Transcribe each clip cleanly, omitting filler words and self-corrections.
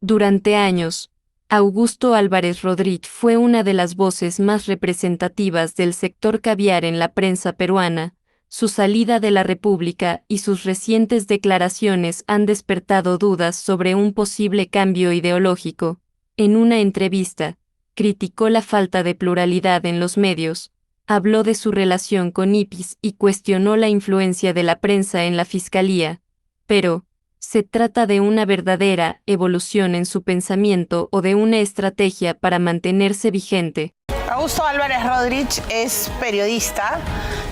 Durante años, Augusto Álvarez Rodríguez fue una de las voces más representativas del sector caviar en la prensa peruana. Su salida de la República y sus recientes declaraciones han despertado dudas sobre un posible cambio ideológico. En una entrevista, criticó la falta de pluralidad en los medios, habló de su relación con Ipis y cuestionó la influencia de la prensa en la fiscalía. Pero, ¿se trata de una verdadera evolución en su pensamiento o de una estrategia para mantenerse vigente? Augusto Álvarez Rodríguez es periodista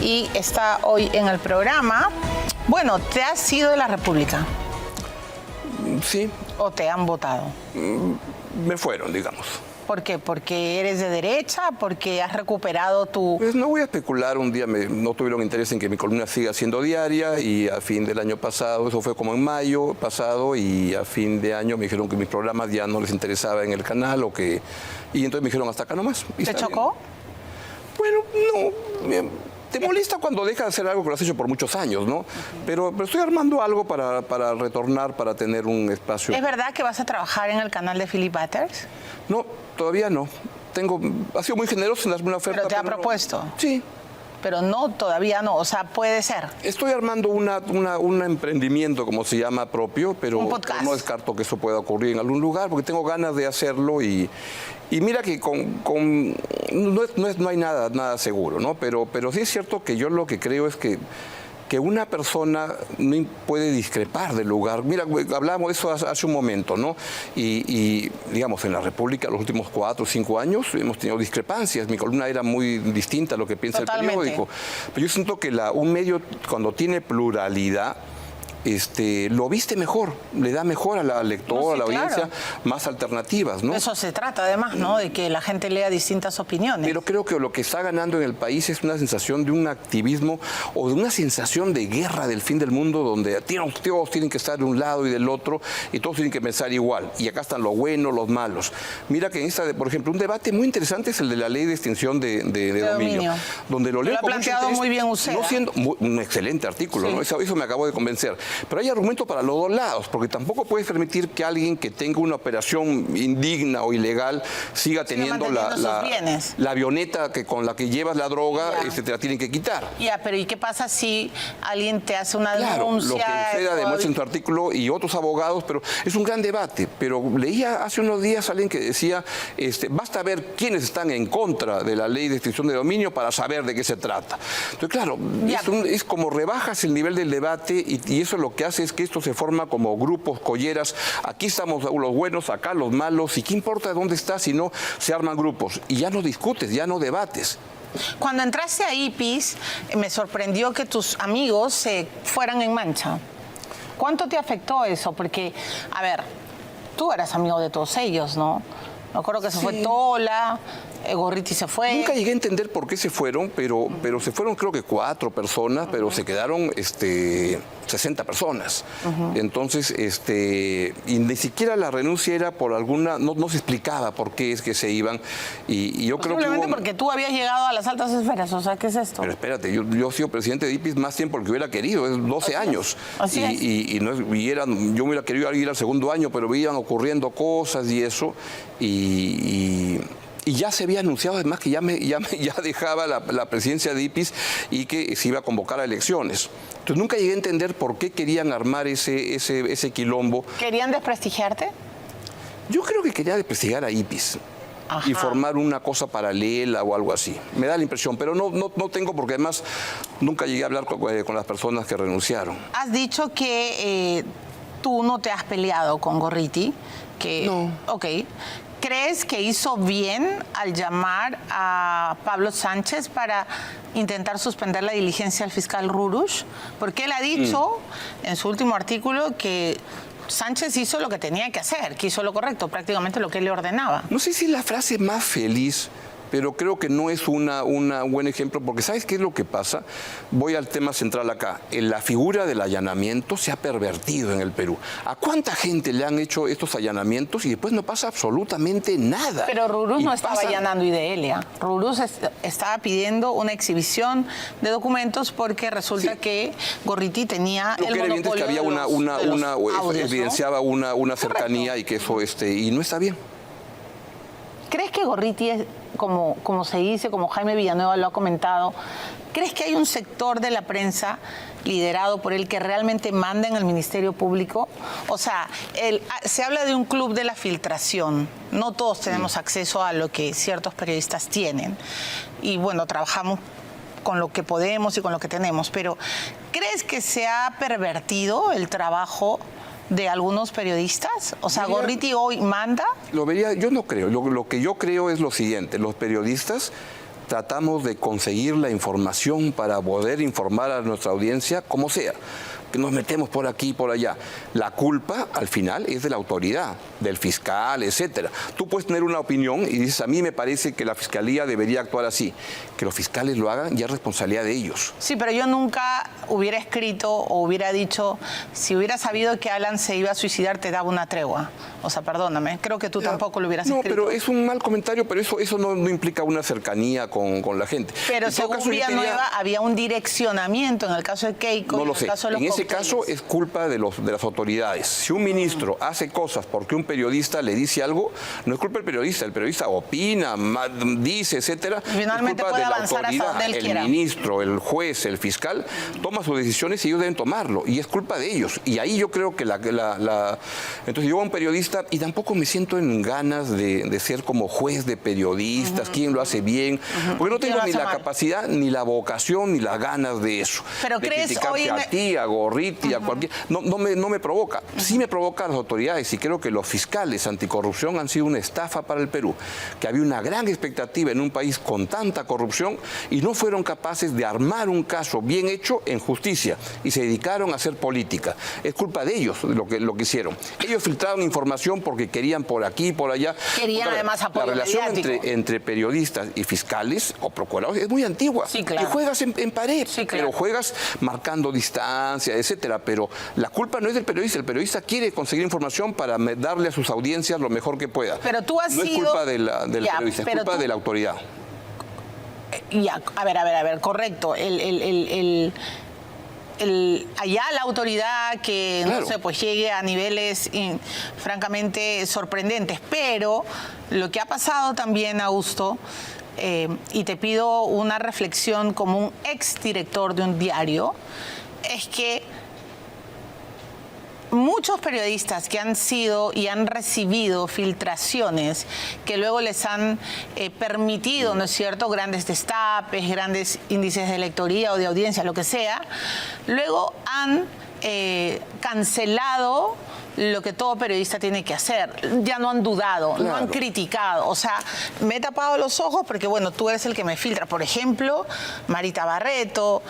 y está hoy en el programa. Bueno, ¿te has ido de la República? Sí. ¿O te han votado? Me fueron, digamos. ¿Por qué? ¿Porque eres de derecha? ¿Porque has recuperado tu...? Pues no voy a especular, un día no tuvieron interés en que mi columna siga siendo diaria y a fin del año pasado, eso fue como en mayo pasado, y a fin de año me dijeron que mis programas ya no les interesaba en el canal y entonces me dijeron hasta acá nomás. ¿Te chocó? Bueno, no. Te molesta cuando dejas de hacer algo que lo has hecho por muchos años, ¿no? Pero estoy armando algo para retornar, para tener un espacio. ¿Es verdad que vas a trabajar en el canal de Philip Butters? No, todavía no. Ha sido muy generoso en darme una oferta. ¿Pero te ha propuesto? Sí. Pero no, todavía no, o sea, puede ser. Estoy armando un emprendimiento, como se llama, propio, pero no descarto que eso pueda ocurrir en algún lugar, porque tengo ganas de hacerlo y mira que no hay nada seguro, ¿no? Pero sí es cierto que yo lo que creo es que una persona no puede discrepar del lugar. Mira, hablábamos de eso hace un momento, ¿no? Y digamos, en la República, los últimos 4 o 5 años, hemos tenido discrepancias. Mi columna era muy distinta a lo que piensa el periódico. Pero yo siento que un medio, cuando tiene pluralidad, lo viste mejor, le da mejor al lector, a la audiencia, más alternativas, ¿no? Eso se trata, además, ¿no? De que la gente lea distintas opiniones. Pero creo que lo que está ganando en el país es una sensación de un activismo o de una sensación de guerra del fin del mundo, donde todos tienen que estar de un lado y del otro y todos tienen que pensar igual. Y acá están los buenos, los malos. Mira que por ejemplo, un debate muy interesante es el de la ley de extinción de dominio, donde lo leo. Lo ha planteado muy bien usted. No siendo un excelente artículo, sí, ¿no? Eso me acabó de convencer. Pero hay argumentos para los dos lados, porque tampoco puedes permitir que alguien que tenga una operación indigna o ilegal siga teniendo la avioneta con la que llevas la droga, te la tienen que quitar. Pero ¿y qué pasa si alguien te hace una denuncia? Lo que usted demuestra en tu artículo y otros abogados, pero es un gran debate. Pero leía hace unos días a alguien que decía, basta ver quiénes están en contra de la ley de extinción de dominio para saber de qué se trata. Entonces, claro, es como rebajas el nivel del debate y eso es lo que hace es que esto se forma como grupos, colleras. Aquí estamos los buenos, acá los malos. ¿Y qué importa dónde estás si no se arman grupos? Y ya no discutes, ya no debates. Cuando entraste a Ipis, me sorprendió que tus amigos se fueran en mancha. ¿Cuánto te afectó eso? Porque, a ver, tú eras amigo de todos ellos, ¿no? Me acuerdo que se fue Tola, Gorriti se fue. Nunca llegué a entender por qué se fueron, pero se fueron creo que 4 personas, pero se quedaron 60 personas. Entonces, y ni siquiera la renuncia era por alguna, no se explicaba por qué es que se iban. Y yo creo que porque tú habías llegado a las altas esferas, o sea, ¿qué es esto? Pero espérate, yo he sido presidente de IPIS más tiempo del que hubiera querido, es 12 años. Así es. Yo me hubiera querido ir al segundo año, pero iban ocurriendo cosas y eso. Y ya se había anunciado además que ya dejaba la presidencia de IPIS y que se iba a convocar a elecciones. Entonces nunca llegué a entender por qué querían armar ese quilombo. ¿Querían desprestigiarte? Yo creo que quería desprestigiar a IPIS. Ajá. Y formar una cosa paralela o algo así. Me da la impresión, pero no tengo, porque además nunca llegué a hablar con las personas que renunciaron. Has dicho que tú no te has peleado con Gorriti. No. Ok. ¿Crees que hizo bien al llamar a Pablo Sánchez para intentar suspender la diligencia al fiscal Rurush? Porque él ha dicho en su último artículo que Sánchez hizo lo que tenía que hacer, que hizo lo correcto, prácticamente lo que él le ordenaba. No sé si es la frase más feliz pero creo que no es un buen ejemplo, porque ¿sabes qué es lo que pasa? Voy al tema central acá. La figura del allanamiento se ha pervertido en el Perú. ¿A cuánta gente le han hecho estos allanamientos y después no pasa absolutamente nada? Pero Rurús no estaba allanando Idelia. Rurús estaba pidiendo una exhibición de documentos porque resulta que Gorriti tenía el monopolio que había evidenciaba una cercanía y que eso y no está bien. ¿Crees que Gorriti es, como se dice, como Jaime Villanueva lo ha comentado, crees que hay un sector de la prensa liderado por él que realmente manda en el Ministerio Público? O sea, se habla de un club de la filtración. No todos tenemos acceso a lo que ciertos periodistas tienen. Y bueno, trabajamos con lo que podemos y con lo que tenemos. Pero, ¿crees que se ha pervertido el trabajo de algunos periodistas? O sea, ¿Gorriti hoy manda? Yo no creo. Lo que yo creo es lo siguiente. Los periodistas tratamos de conseguir la información para poder informar a nuestra audiencia como sea, que nos metemos por aquí y por allá. La culpa, al final, es de la autoridad, del fiscal, etcétera. Tú puedes tener una opinión y dices, a mí me parece que la Fiscalía debería actuar así. Que los fiscales lo hagan ya es responsabilidad de ellos. Sí, pero yo nunca hubiera escrito o hubiera dicho, si hubiera sabido que Alan se iba a suicidar, te daba una tregua. O sea, perdóname, creo que tú tampoco lo hubieras escrito. No, pero es un mal comentario, pero eso no implica una cercanía con la gente. Pero según Villanueva, había un direccionamiento en el caso de Keiko. No lo sé. En ese caso es culpa de las autoridades. Si un ministro hace cosas porque un periodista le dice algo, no es culpa del periodista. El periodista opina, dice, etcétera. Finalmente puede avanzar hasta donde él quiera. El ministro, el juez, el fiscal, toma sus decisiones y ellos deben tomarlo. Y es culpa de ellos. Y ahí yo creo que entonces yo a un periodista, y tampoco me siento en ganas de ser como juez de periodistas, quién lo hace bien, porque no tengo ni la capacidad, ni la vocación, ni las ganas de eso. Pero de crees hoy a ti, a Gorriti, a cualquier... No me provoca. Sí me provoca a las autoridades, y creo que los fiscales anticorrupción han sido una estafa para el Perú, que había una gran expectativa en un país con tanta corrupción y no fueron capaces de armar un caso bien hecho en justicia y se dedicaron a hacer política. Es culpa de ellos lo que hicieron. Ellos filtraron información porque querían por aquí y por allá. Querían además apoyo mediático. La relación entre periodistas y fiscales o procuradores es muy antigua. Sí, claro. Y juegas en pared, sí, claro, pero juegas marcando distancia, etcétera. Pero la culpa no es del periodista. El periodista quiere conseguir información para darle a sus audiencias lo mejor que pueda. Pero tú has sido... No es culpa del periodista, es culpa de la autoridad. Ya, a ver, correcto. Allá la autoridad que, claro, no sé, pues llegue a niveles francamente sorprendentes. Pero lo que ha pasado también, Augusto, y te pido una reflexión como un exdirector de un diario, es que muchos periodistas que han sido y han recibido filtraciones que luego les han permitido, ¿no es cierto?, grandes destapes, grandes índices de lectoría o de audiencia, lo que sea, luego han cancelado lo que todo periodista tiene que hacer. Ya no han dudado, claro, no han criticado. O sea, me he tapado los ojos porque, bueno, tú eres el que me filtra. Por ejemplo, Marita Barreto,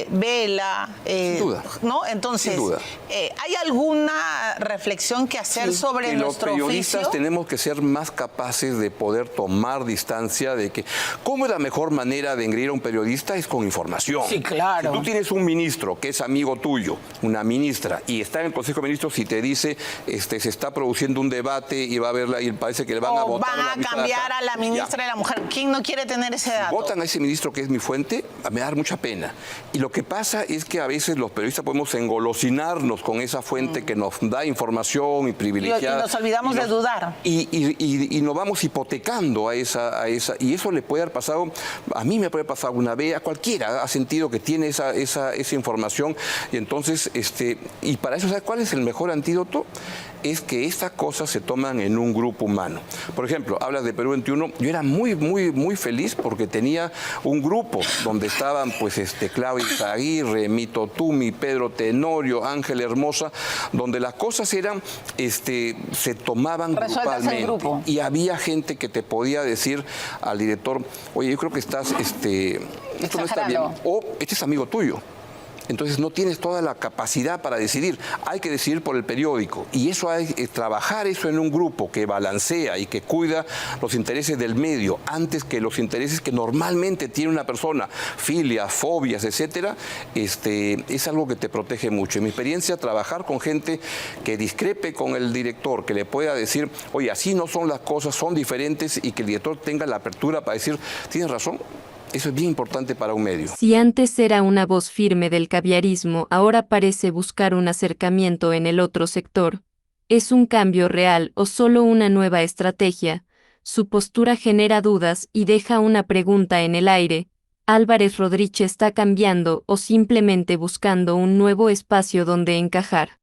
Vela, sin duda, ¿no? Entonces, sin duda, ¿hay alguna reflexión que hacer sobre nuestro oficio? Los periodistas tenemos que ser más capaces de poder tomar distancia de que, ¿cómo es la mejor manera de engreír a un periodista? Es con información. Sí, claro. Si tú tienes un ministro que es amigo tuyo, una ministra, y está en el Consejo de Ministros y te dice, se está produciendo un debate y va a haberla, y parece que le van a votar. O van a cambiar a la ministra de la Mujer. ¿Quién no quiere tener ese dato? Si votan a ese ministro que es mi fuente, me va a dar mucha pena. Y lo que pasa es que a veces los periodistas podemos engolosinarnos con esa fuente que nos da información y privilegiada. Y nos olvidamos de dudar. Y nos vamos hipotecando a esa. Y eso le puede haber pasado, a mí me puede pasar una vez, a cualquiera ha sentido que tiene esa información. Y entonces, y para eso, ¿sabes cuál es el mejor antídoto? Es que estas cosas se toman en un grupo humano. Por ejemplo, hablas de Perú 21, yo era muy, muy, muy feliz porque tenía un grupo donde estaban, pues, Claudia Izaguirre, Mito Tumi, Pedro Tenorio, Ángel Hermosa, donde las cosas eran, se tomaban grupalmente. Y había gente que te podía decir al director, oye, yo creo que estás, esto no está bien, o este es amigo tuyo. entonces no tienes toda la capacidad para decidir. Hay que decidir por el periódico y eso hay que trabajar eso en un grupo que balancea y que cuida los intereses del medio antes que los intereses que normalmente tiene una persona, filias, fobias, etcétera. Es algo que te protege mucho. En mi experiencia, trabajar con gente que discrepe con el director, que le pueda decir, oye, así no son las cosas, son diferentes, y que el director tenga la apertura para decir, tienes razón. Eso es bien importante para un medio. Si antes era una voz firme del caviarismo, ahora parece buscar un acercamiento en el otro sector. ¿Es un cambio real o solo una nueva estrategia? Su postura genera dudas y deja una pregunta en el aire. ¿Álvarez Rodríguez está cambiando o simplemente buscando un nuevo espacio donde encajar?